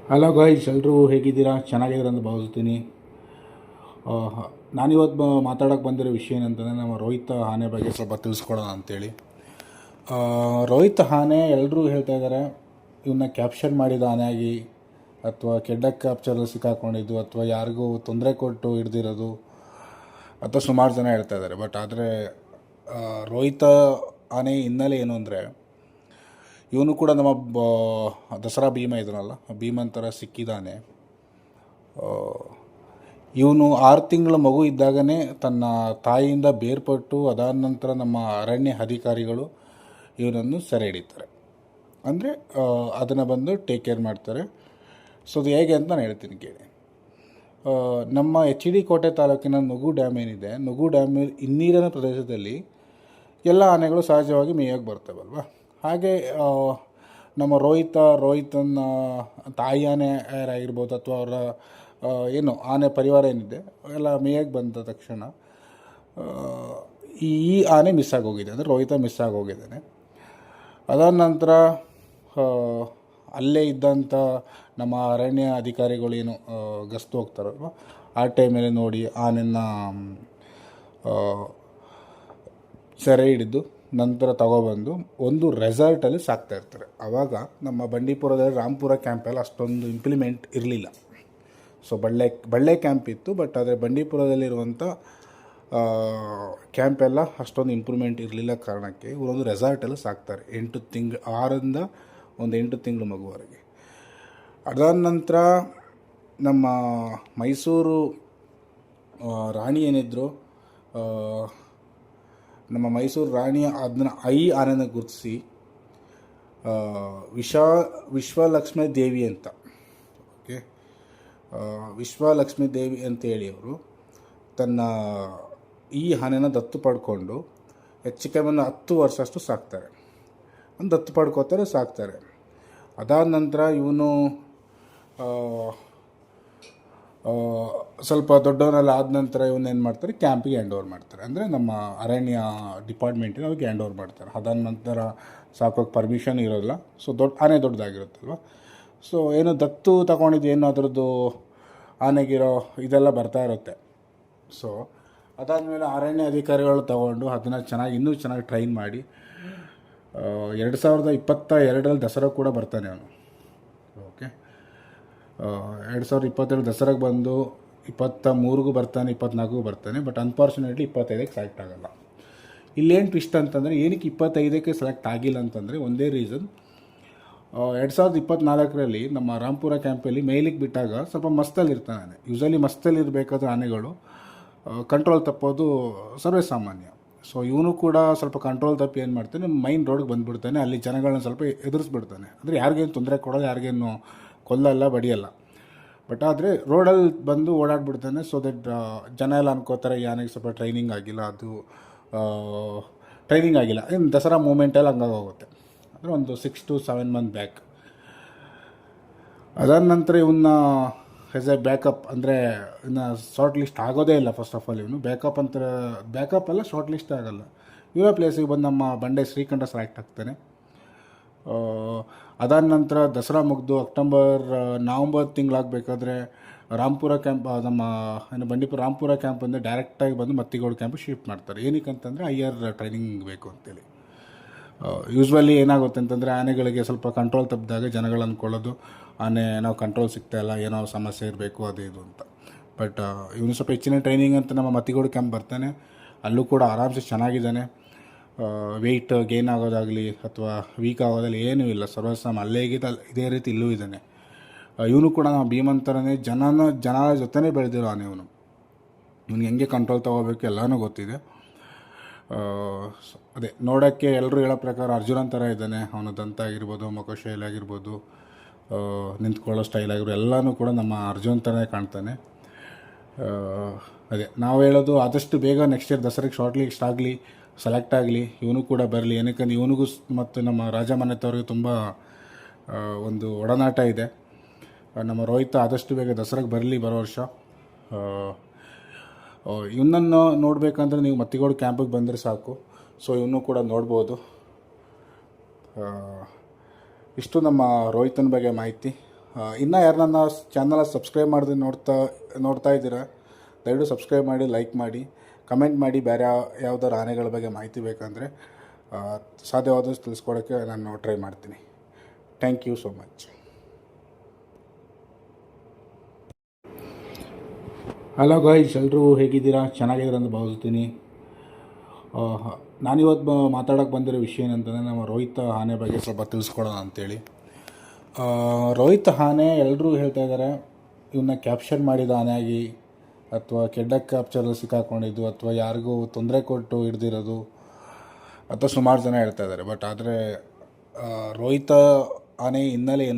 Hello guys, ಎಲ್ಲರೂ ಹೇಗಿದ್ದೀರಾ? ಚೆನ್ನಾಗಿದ್ದೀರಾ ಅಂತ ಭಾವಿಸ್ತೀನಿ. ನಾನಿವತ್ತು ಮಾತಾಡೋಕ್ಕೆ ಬಂದಿರೋ ವಿಷಯ ಏನಂತಂದರೆ ನಮ್ಮ ರೋಹಿತ್ ಆನೆ ಬಗ್ಗೆ ಸ್ವಲ್ಪ ತಿಳಿಸ್ಕೊಡೋಣ ಅಂಥೇಳಿ. ರೋಹಿತ್ ಆನೆ ಎಲ್ಲರೂ ಹೇಳ್ತಾ ಇದ್ದಾರೆ ಇವನ್ನ ಕ್ಯಾಪ್ಚರ್ ಮಾಡಿದ ಆನೆಯಾಗಿ, ಅಥವಾ ಕೆಡ್ಡ ಕ್ಯಾಪ್ಚರಲ್ಲಿ ಸಿಕ್ಕಾಕೊಂಡಿದ್ದು, ಅಥವಾ ಯಾರಿಗೂ ತೊಂದರೆ ಕೊಟ್ಟು ಹಿಡ್ದಿರೋದು ಅಥವಾ ಸುಮಾರು ಜನ ಹೇಳ್ತಾ ಇದ್ದಾರೆ. ಬಟ್ ಆದರೆ ರೋಹಿತ್ ಆನೆ ಹಿನ್ನೆಲೆ ಏನು ಅಂದರೆ, ಇವನು ಕೂಡ ನಮ್ಮ ದಸರಾ ಭೀಮ ಇದನ್ನಲ್ಲ, ಭೀಮನ್ ಥರ ಸಿಕ್ಕಿದ್ದಾನೆ. ಇವನು 6 ತಿಂಗಳ ಮಗು ಇದ್ದಾಗನೇ ತನ್ನ ತಾಯಿಯಿಂದ ಬೇರ್ಪಟ್ಟು, ಅದಾದ ನಂತರ ನಮ್ಮ ಅರಣ್ಯ ಅಧಿಕಾರಿಗಳು ಇವನನ್ನು ಸೆರೆ ಹಿಡಿತಾರೆ. ಅಂದರೆ ಅದನ್ನು ಬಂದು ಟೇಕ್ ಕೇರ್ ಮಾಡ್ತಾರೆ. ಸೊ ಅದು ಹೇಗೆ ಅಂತ ನಾನು ಹೇಳ್ತೀನಿ ಕೇಳಿ. ನಮ್ಮ HD ಕೋಟೆ ತಾಲೂಕಿನ ನುಗು ಡ್ಯಾಮ್ ಏನಿದೆ, ನುಗು ಡ್ಯಾಮ್ ಹಿನ್ನೀರಿನ ಪ್ರದೇಶದಲ್ಲಿ ಎಲ್ಲ ಆನೆಗಳು ಸಹಜವಾಗಿ ಮೇಯೋಕ್ಕೆ ಬರ್ತವಲ್ವ. ಹಾಗೆ ನಮ್ಮ ರೋಹಿತನ ತಾಯಿ ಆನೆ ಯಾರಾಗಿರ್ಬೋದು, ಅಥವಾ ಅವರ ಏನು ಆನೆ ಪರಿವಾರ ಏನಿದೆ ಎಲ್ಲ ಮೇಯಕ್ಕೆ ಬಂದ ತಕ್ಷಣ ಈ ಆನೆ ಮಿಸ್ ಆಗೋಗಿದೆ, ಅಂದರೆ ರೋಹಿತ ಮಿಸ್ ಆಗೋಗಿದ್ದಾನೆ. ಅದಾದ ನಂತರ ಅಲ್ಲೇ ಇದ್ದಂಥ ನಮ್ಮ ಅರಣ್ಯ ಅಧಿಕಾರಿಗಳು ಏನು ಗಸ್ತು ಹೋಗ್ತಾರಲ್ವ, ಆ ಟೈಮಲ್ಲಿ ನೋಡಿ ಆನೆಯನ್ನು ಸೆರೆ ಹಿಡಿದು ನಂತರ ತಗೊಬಂದು ಒಂದು ರೆಸಾರ್ಟಲ್ಲಿ ಸಾಕ್ತಾಯಿರ್ತಾರೆ. ಆವಾಗ ನಮ್ಮ ಬಂಡೀಪುರದಲ್ಲಿ ರಾಂಪುರ ಕ್ಯಾಂಪಲ್ಲಿ ಅಷ್ಟೊಂದು ಇಂಪ್ಲಿಮೆಂಟ್ ಇರಲಿಲ್ಲ. ಸೊ ಬಳ್ಳೆ ಕ್ಯಾಂಪ್ ಇತ್ತು, ಬಟ್ ಆದರೆ ಬಂಡೀಪುರದಲ್ಲಿರುವಂಥ ಕ್ಯಾಂಪೆಲ್ಲ ಅಷ್ಟೊಂದು ಇಂಪ್ರೂವ್ಮೆಂಟ್ ಇರಲಿಲ್ಲ ಕಾರಣಕ್ಕೆ ಇವರೊಂದು ರೆಸಾರ್ಟಲ್ಲಿ ಸಾಕ್ತಾರೆ 6ರಿಂದ 8 ತಿಂಗಳು ಮಗುವರೆಗೆ. ಅದಾದ ನಂತರ ನಮ್ಮ ಮೈಸೂರು ರಾಣಿ ಏನಿದ್ರು, ನಮ್ಮ ಮೈಸೂರು ರಾಣಿಯ ಅದನ್ನ ಆನೆನ ಗುರುತಿಸಿ ವಿಶ್ವಲಕ್ಷ್ಮೀ ದೇವಿ ಅಂತ, ಓಕೆ, ವಿಶ್ವಲಕ್ಷ್ಮೀ ದೇವಿ ಅಂತೇಳಿ ಅವರು ತನ್ನ ಈ ಆನೆನ ದತ್ತು ಪಡ್ಕೊಂಡು ಹೆಚ್ಚು ಕಮ್ಮಿ 10 ವರ್ಷ ಅಷ್ಟು ಸಾಕ್ತಾರೆ. ದತ್ತು ಪಡ್ಕೋತಾರೆ, ಸಾಕ್ತಾರೆ. ಅದಾದ ನಂತರ ಇವನು ಸ್ವಲ್ಪ ದೊಡ್ಡವನೆಲ್ಲ ಆದ ನಂತರ ಇವನ್ನೇನು ಮಾಡ್ತಾರೆ, ಕ್ಯಾಂಪಿಗೆ ಹ್ಯಾಂಡ್ ಓವರ್ ಮಾಡ್ತಾರೆ. ಅಂದರೆ ನಮ್ಮ ಅರಣ್ಯ ಡಿಪಾರ್ಟ್ಮೆಂಟಿಗೆ ಅವ್ರಿಗೆ ಹ್ಯಾಂಡ್ ಓವರ್ ಮಾಡ್ತಾರೆ. ಅದಾದ ನಂತರ ಸಾಕೋಕ್ಕೆ ಪರ್ಮಿಷನ್ ಇರೋಲ್ಲ. ಸೊ ಆನೆ ದೊಡ್ಡದಾಗಿರುತ್ತಲ್ವ. ಸೊ ಏನು ದತ್ತು ತಗೊಂಡಿದ್ದು ಏನು ಅದರದ್ದು ಆನೆಗಿರೋ ಇದೆಲ್ಲ ಬರ್ತಾ ಇರುತ್ತೆ. ಸೊ ಅದಾದಮೇಲೆ ಅರಣ್ಯ ಅಧಿಕಾರಿಗಳು ತಗೊಂಡು ಅದನ್ನು ಇನ್ನೂ ಚೆನ್ನಾಗಿ ಟ್ರೈನ್ ಮಾಡಿ 2022 ದಸರಾ ಕೂಡ ಬರ್ತಾನೆ ಅವನು. ಓಕೆ, 2022 ದಸರಾಗೆ ಬಂದು 23ಗೂ ಬರ್ತಾನೆ, 24ಗೂ ಬರ್ತಾನೆ. ಬಟ್ ಅನ್ಫಾರ್ಚುನೇಟ್ಲಿ 25ಕ್ಕೆ ಸೆಲೆಕ್ಟ್ ಆಗೋಲ್ಲ. ಇಲ್ಲೇನು ಟ್ವಿಸ್ಟ್ ಅಂತಂದರೆ, ಏನಕ್ಕೆ 25ಕ್ಕೆ ಸೆಲೆಕ್ಟ್ ಆಗಿಲ್ಲ ಅಂತಂದರೆ ಒಂದೇ ರೀಸನ್. 2024ರಲ್ಲಿ ನಮ್ಮ ರಾಂಪುರ ಕ್ಯಾಂಪಲ್ಲಿ ಮೇಲಿಗೆ ಬಿಟ್ಟಾಗ ಸ್ವಲ್ಪ ಮಸ್ತಲ್ಲಿರ್ತಾನೆ. ಯೂಸಲಿ ಮಸ್ತಲ್ಲಿರಬೇಕಾದ ಆನೆಗಳು ಕಂಟ್ರೋಲ್ ತಪ್ಪೋದು ಸರ್ವೇ ಸಾಮಾನ್ಯ. ಸೊ ಇವನು ಕೂಡ ಸ್ವಲ್ಪ ಕಂಟ್ರೋಲ್ ತಪ್ಪಿ ಏನು ಮಾಡ್ತಾನೆ, ಮೈನ್ ರೋಡ್ಗೆ ಬಂದುಬಿಡ್ತಾನೆ. ಅಲ್ಲಿ ಜನಗಳನ್ನ ಸ್ವಲ್ಪ ಎದುರಿಸ್ಬಿಡ್ತಾನೆ. ಅಂದರೆ ಯಾರಿಗೇನು ತೊಂದರೆ ಕೊಡೋದು, ಯಾರಿಗೇನು ಕೊಲ್ಲಲ್ಲ, ಬಡಿಯಲ್ಲ. ಬಟ್ ಆದರೆ ರೋಡಲ್ಲಿ ಬಂದು ಓಡಾಡ್ಬಿಡ್ತಾನೆ. ಸೊ ದಟ್ ಜನ ಎಲ್ಲ ಅನ್ಕೋತಾರೆ ಈ ಆನೆಗೆ ಸ್ವಲ್ಪ ಟ್ರೈನಿಂಗ್ ಆಗಿಲ್ಲ, ಅದು ಟ್ರೈನಿಂಗ್ ಆಗಿಲ್ಲ. ಇನ್ನು ದಸರಾ ಮೂಮೆಂಟಲ್ಲಿ ಹಂಗಾಗೋಗುತ್ತೆ. ಅಂದರೆ ಒಂದು 6 to 7 ಮಂತ್ ಬ್ಯಾಕ್. ಅದಾದ ನಂತರ ಇವನ್ನ ಆ್ಯಸ್ ಎ ಬ್ಯಾಕಪ್, ಅಂದರೆ ಇನ್ನು ಶಾರ್ಟ್ ಲಿಸ್ಟ್ ಆಗೋದೇ ಇಲ್ಲ. ಫಸ್ಟ್ ಆಫ್ ಆಲ್ ಇವನು ಬ್ಯಾಕಪ್ ಎಲ್ಲ ಶಾರ್ಟ್ ಲಿಸ್ಟ್ ಆಗಲ್ಲ. ಇವರ ಪ್ಲೇಸಿಗೆ ಬಂದು ನಮ್ಮ ಬಂಡೆ ಶ್ರೀಕಂಠ ಸೆಲೆಕ್ಟ್ ಆಗ್ತಾನೆ. ಅದಾದ ನಂತರ ದಸರಾ ಮುಗಿದು ನವಂಬರ್ ತಿಂಗಳಾಗಬೇಕಾದ್ರೆ ರಾಂಪುರ ಕ್ಯಾಂಪ್, ನಮ್ಮ ಏನು ಬಂಡೀಪುರ ರಾಂಪುರ ಕ್ಯಾಂಪಿಂದ ಡೈರೆಕ್ಟಾಗಿ ಬಂದು ಮತ್ತಿಗೋಡು ಕ್ಯಾಂಪ್ ಶಿಫ್ಟ್ ಮಾಡ್ತಾರೆ. ಏನಕ್ಕೆ ಅಂತಂದರೆ ಹೈಯರ್ ಟ್ರೈನಿಂಗ್ ಬೇಕು ಅಂತೇಳಿ. ಯೂಶ್ವಲಿ ಏನಾಗುತ್ತೆ ಅಂತಂದರೆ ಆನೆಗಳಿಗೆ ಸ್ವಲ್ಪ ಕಂಟ್ರೋಲ್ ತಪ್ಪಿದಾಗ ಜನಗಳು ಅಂದ್ಕೊಳ್ಳೋದು ಆನೆ ನಾವು ಕಂಟ್ರೋಲ್ ಸಿಗ್ತಾಯಿಲ್ಲ, ಏನೋ ಸಮಸ್ಯೆ ಇರಬೇಕು ಅದು ಇದು ಅಂತ. ಬಟ್ ಇವನು ಸ್ವಲ್ಪ ಹೆಚ್ಚಿನ ಟ್ರೈನಿಂಗ್ ಅಂತ ನಮ್ಮ ಮತ್ತಿಗೋಡು ಕ್ಯಾಂಪ್ ಬರ್ತಾನೆ. ಅಲ್ಲೂ ಕೂಡ ಆರಾಮ್ಸೆ ಚೆನ್ನಾಗಿದ್ದಾನೆ. ವೆಯ್ಟ್ ಗೇನ್ ಆಗೋದಾಗಲಿ ಅಥವಾ ವೀಕ್ ಆಗೋದಾಗಲಿ ಏನೂ ಇಲ್ಲ. ಸರ್ವಸಾಮ ಅಲ್ಲೇ ಇದೇ ರೀತಿ ಇಲ್ಲೂ ಇದ್ದಾನೆ. ಇವನು ಕೂಡ ನಾವು ಭೀಮನ್ ಥರನೇ ಜನ ಜೊತೆನೇ ಬೆಳೆದಿರೋ ಆನೆ ಇವನು. ಇವನಿಗೆ ಹೆಂಗೆ ಕಂಟ್ರೋಲ್ ತೊಗೋಬೇಕು ಎಲ್ಲನೂ ಗೊತ್ತಿದೆ. ಅದೇ ನೋಡೋಕ್ಕೆ ಎಲ್ಲರೂ ಹೇಳೋ ಪ್ರಕಾರ ಅರ್ಜುನನ್ ಥರ ಇದ್ದಾನೆ. ಅವನ ದಂತ ಆಗಿರ್ಬೋದು, ಮುಖಶೈಲಿ ಆಗಿರ್ಬೋದು, ನಿಂತ್ಕೊಳ್ಳೋ ಸ್ಟೈಲ್ ಆಗಿರ್ಬೋದು, ಎಲ್ಲನೂ ಕೂಡ ನಮ್ಮ ಅರ್ಜುನ್ ಥರನೇ ಕಾಣ್ತಾನೆ. ಅದೇ ನಾವು ಹೇಳೋದು, ಆದಷ್ಟು ಬೇಗ ನೆಕ್ಸ್ಟ್ ಇಯರ್ ದಸರಾಗೆ ಶಾರ್ಟ್ ಲಿಸ್ಟ್ ಆಗಲಿ, ಸೆಲೆಕ್ಟ್ ಆಗಲಿ, ಇವನು ಕೂಡ ಬರಲಿ. ಏನಕ್ಕಂದ್ರೆ ಇವನಿಗೂ ಮತ್ತು ನಮ್ಮ ರಾಜಮನೆತವ್ರಿಗೆ ತುಂಬ ಒಂದು ಒಡನಾಟ ಇದೆ. ನಮ್ಮ ರೋಹಿತ ಆದಷ್ಟು ಬೇಗ ದಸರಾಗೆ ಬರಲಿ ಬರೋ ವರ್ಷ. ಇವನನ್ನು ನೋಡಬೇಕಂದ್ರೆ ನೀವು ಮತ್ತಿಗೋಡು ಕ್ಯಾಂಪಿಗೆ ಬಂದರೆ ಸಾಕು. ಸೊ ಇವನು ಕೂಡ ನೋಡ್ಬೋದು. ಇಷ್ಟು ನಮ್ಮ ರೋಹಿತನ ಬಗ್ಗೆ ಮಾಹಿತಿ. ಇನ್ನೂ ಯಾರು ನನ್ನ ಚಾನಲ್ ಸಬ್ಸ್ಕ್ರೈಬ್ ಮಾಡಿದ್ರೆ ನೋಡ್ತಾ ಇದ್ದೀರಾ, ದಯವಿಟ್ಟು ಸಬ್ಸ್ಕ್ರೈಬ್ ಮಾಡಿ, ಲೈಕ್ ಮಾಡಿ, ಕಮೆಂಟ್ ಮಾಡಿ. ಬೇರೆ ಯಾವ್ದಾದ್ರು ಆನೆಗಳ ಬಗ್ಗೆ ಮಾಹಿತಿ ಬೇಕಂದರೆ ಸಾಧ್ಯವಾದಷ್ಟು ತಿಳಿಸ್ಕೊಡೋಕ್ಕೆ ನಾನು ಟ್ರೈ ಮಾಡ್ತೀನಿ. Thank you so much. Hello guys, ಎಲ್ಲರೂ ಹೇಗಿದ್ದೀರಾ? ಚೆನ್ನಾಗಿದ್ದೀರಾ ಅಂತ ಭಾವಿಸ್ತೀನಿ. ನಾನಿವತ್ತು ಮಾತಾಡೋಕ್ಕೆ ಬಂದಿರೋ ವಿಷಯ ಏನಂತಂದರೆ ನಮ್ಮ ರೋಹಿತ್ ಆನೆ ಬಗ್ಗೆ ಸ್ವಲ್ಪ ತಿಳಿಸ್ಕೊಡೋಣ ಅಂಥೇಳಿ. ರೋಹಿತ್ ಆನೆ ಎಲ್ಲರೂ ಹೇಳ್ತಾ ಇದ್ದಾರೆ ಇವನ್ನ ಕ್ಯಾಪ್ಚರ್ ಮಾಡಿದ ಆನೆಯಾಗಿ, ಅಥವಾ ಕೆಡ್ಡ ಕ್ಯಾಪ್ಚರಲ್ಲಿ ಸಿಕ್ಕಾಕೊಂಡಿದ್ದು, ಅಥವಾ ಯಾರಿಗೂ ತೊಂದರೆ ಕೊಟ್ಟು ಹಿಡ್ದಿರೋದು, ಅಥವಾ ಸುಮಾರು ಜನ ಹೇಳ್ತಾ ಇದ್ದಾರೆ. ಬಟ್ ಆದರೆ ರೋಹಿತ್ ಆನೆ ಹಿನ್ನೆಲೆ ಏನು